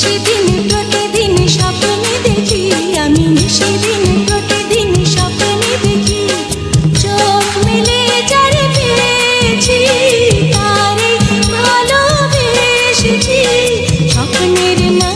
নিশিদিন প্রতিদিন স্বপ্নে দেখি, আমি নিশিদিন প্রতিদিন স্বপ্নে দেখি, চোখ মেলে যারে পেয়েছি তারে ভালোবেসেছি, স্বপ্নের না